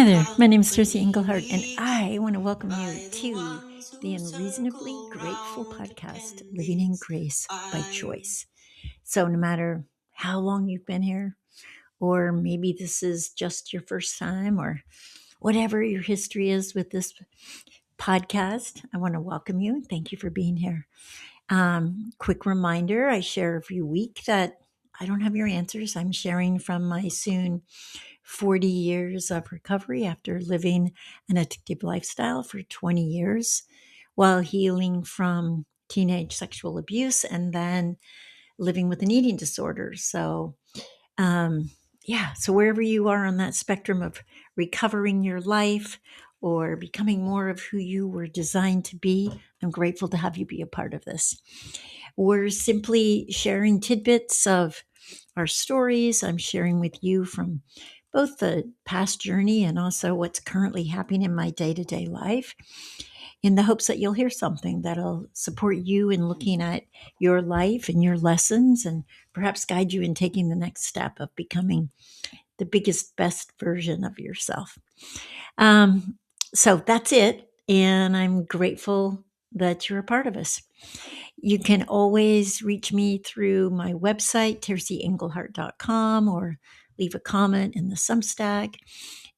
Hi there, my name is Tracy Englehart, and I want to welcome you to the Unreasonably Grateful podcast, Living in Grace by Choice. So, no matter how long you've been here, or maybe this is just your first time, or whatever your history is with this podcast, I want to welcome you and thank you for being here. Quick reminder, I share every week that I don't have your answers. I'm sharing from my soon 40 years of recovery after living an addictive lifestyle for 20 years while healing from teenage sexual abuse and then living with an eating disorder. Um, so wherever you are on that spectrum of recovering your life or becoming more of who you were designed to be, I'm grateful to have you be a part of this. We're simply sharing tidbits of our stories. I'm sharing with you from both the past journey and also what's currently happening in my day to day life in the hopes that you'll hear something that'll support you in looking at your life and your lessons and perhaps guide you in taking the next step of becoming the biggest, best version of yourself. Um, so that's it. And I'm grateful that you're a part of us. You can always reach me through my website, tercyenglehart.com, or leave a comment in the Substack.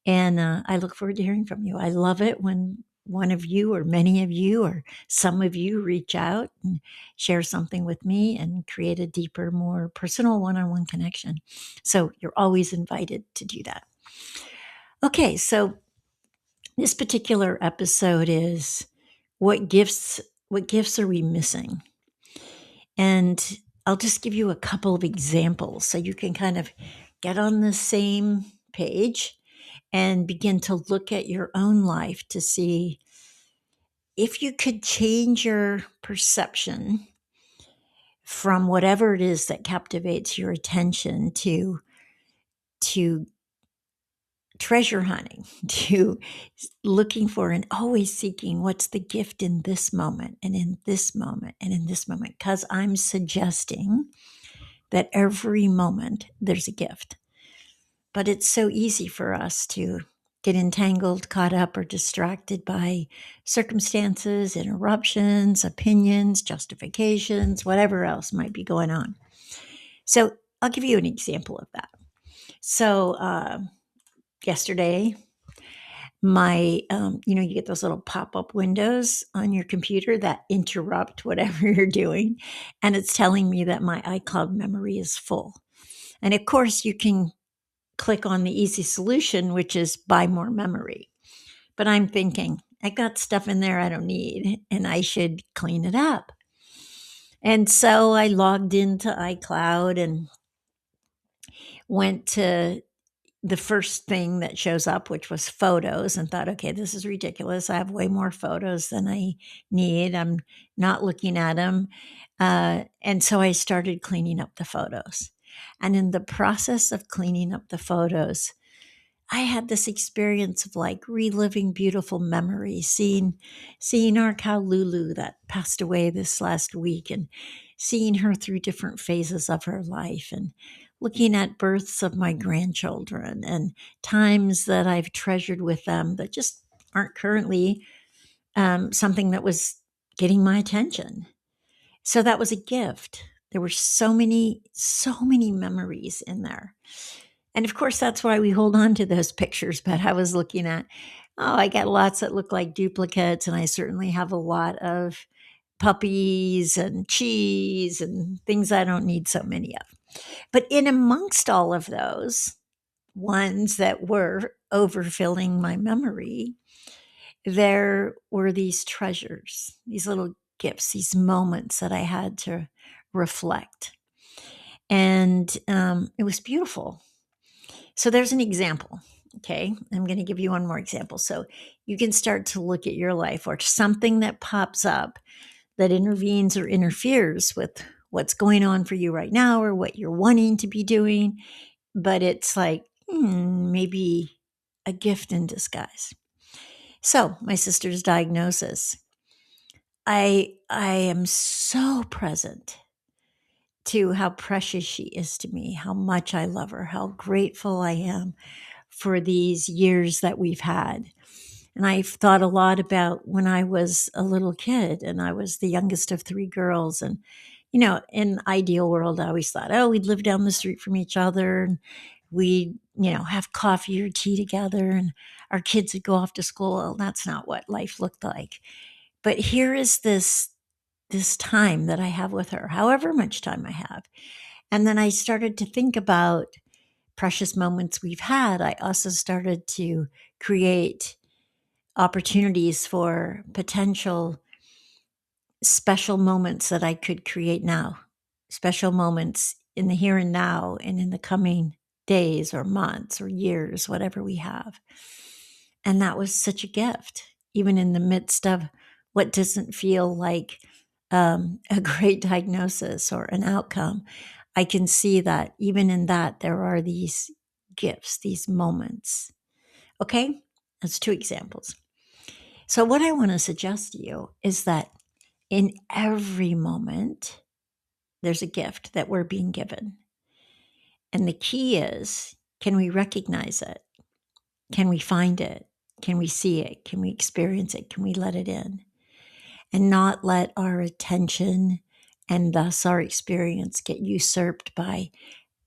And I look forward to hearing from you. I love it when one of you or many of you or some of you reach out and share something with me and create a deeper, more personal one-on-one connection. So you're always invited to do that. Okay, so this particular episode is what gifts are we missing? And I'll just give you a couple of examples so you can kind of get on the same page and begin to look at your own life to see if you could change your perception from whatever it is that captivates your attention to treasure hunting, to looking for and always seeking what's the gift in this moment and in this moment and in this moment. Because I'm suggesting that every moment there's a gift. But it's so easy for us to get entangled, caught up, or distracted by circumstances, interruptions, opinions, justifications, whatever else might be going on. So I'll give you an example of that. So yesterday, you get those little pop-up windows on your computer that interrupt whatever you're doing, and it's telling me that my iCloud memory is full. And of course, you can click on the easy solution, which is buy more memory. But I'm thinking, I got stuff in there I don't need, and I should clean it up. And so I logged into iCloud and went to the first thing that shows up, which was photos, and thought, okay, this is ridiculous. I have way more photos than I need. I'm not looking at them. And so I started cleaning up the photos. And in the process of cleaning up the photos, I had this experience of like reliving beautiful memories, seeing our cow Lulu that passed away this last week, and seeing her through different phases of her life, and looking at births of my grandchildren and times that I've treasured with them that just aren't currently something that was getting my attention. So that was a gift. There were so many memories in there. And of course, that's why we hold on to those pictures. But I was looking at, I got lots that look like duplicates, and I certainly have a lot of puppies and cheese and things I don't need so many of. But in amongst all of those ones that were overfilling my memory, there were these treasures, these little gifts, these moments that I had to reflect. And it was beautiful. So there's an example. Okay. I'm going to give you one more example. So you can start to look at your life or something that pops up that intervenes or interferes with what's going on for you right now or what you're wanting to be doing. But it's like maybe a gift in disguise. So my sister's diagnosis. I am so present to how precious she is to me, how much I love her, how grateful I am for these years that we've had. And I've thought a lot about when I was a little kid and I was the youngest of three girls. And, in ideal world, I always thought, oh, we'd live down the street from each other and we'd, have coffee or tea together and our kids would go off to school. Well, that's not what life looked like. But here is this time that I have with her, however much time I have. And then I started to think about precious moments we've had. I also started to create opportunities for potential special moments that I could create now, special moments in the here and now and in the coming days or months or years, whatever we have. And that was such a gift, even in the midst of what doesn't feel like a great diagnosis or an outcome. I can see that even in that, there are these gifts, these moments. Okay, that's two examples. So, what I want to suggest to you is that in every moment, there's a gift that we're being given. And the key is, can we recognize it? Can we find it? Can we see it? Can we experience it? Can we let it in? And not let our attention and thus our experience get usurped by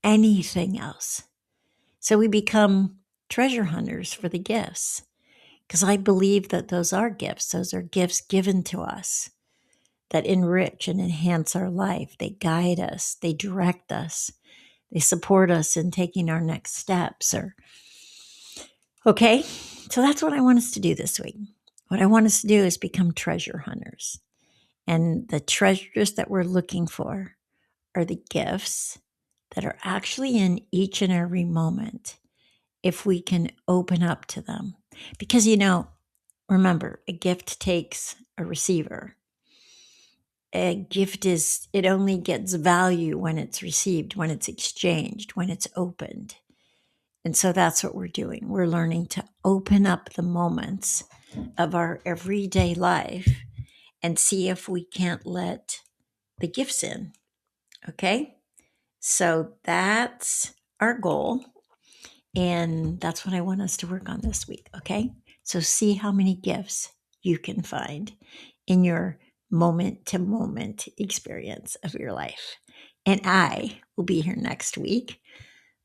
anything else. So we become treasure hunters for the gifts. Because I believe that those are gifts. Those are gifts given to us that enrich and enhance our life. They guide us, they direct us, they support us in taking our next steps. Okay, so that's what I want us to do this week. What I want us to do is become treasure hunters. And the treasures that we're looking for are the gifts that are actually in each and every moment if we can open up to them. Because, remember, a gift takes a receiver. A gift it only gets value when it's received, when it's exchanged, when it's opened. And so that's what we're doing. We're learning to open up the moments of our everyday life and see if we can't let the gifts in. Okay? So that's our goal. And that's what I want us to work on this week. Okay? So see how many gifts you can find in your moment to moment experience of your life. And I will be here next week,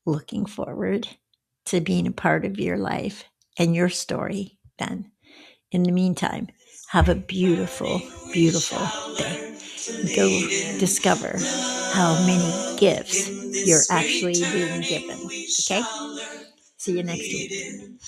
looking forward to being a part of your life and your story then. In the meantime, have a beautiful, beautiful day. Go discover how many gifts you're actually being given. Okay? See you next week.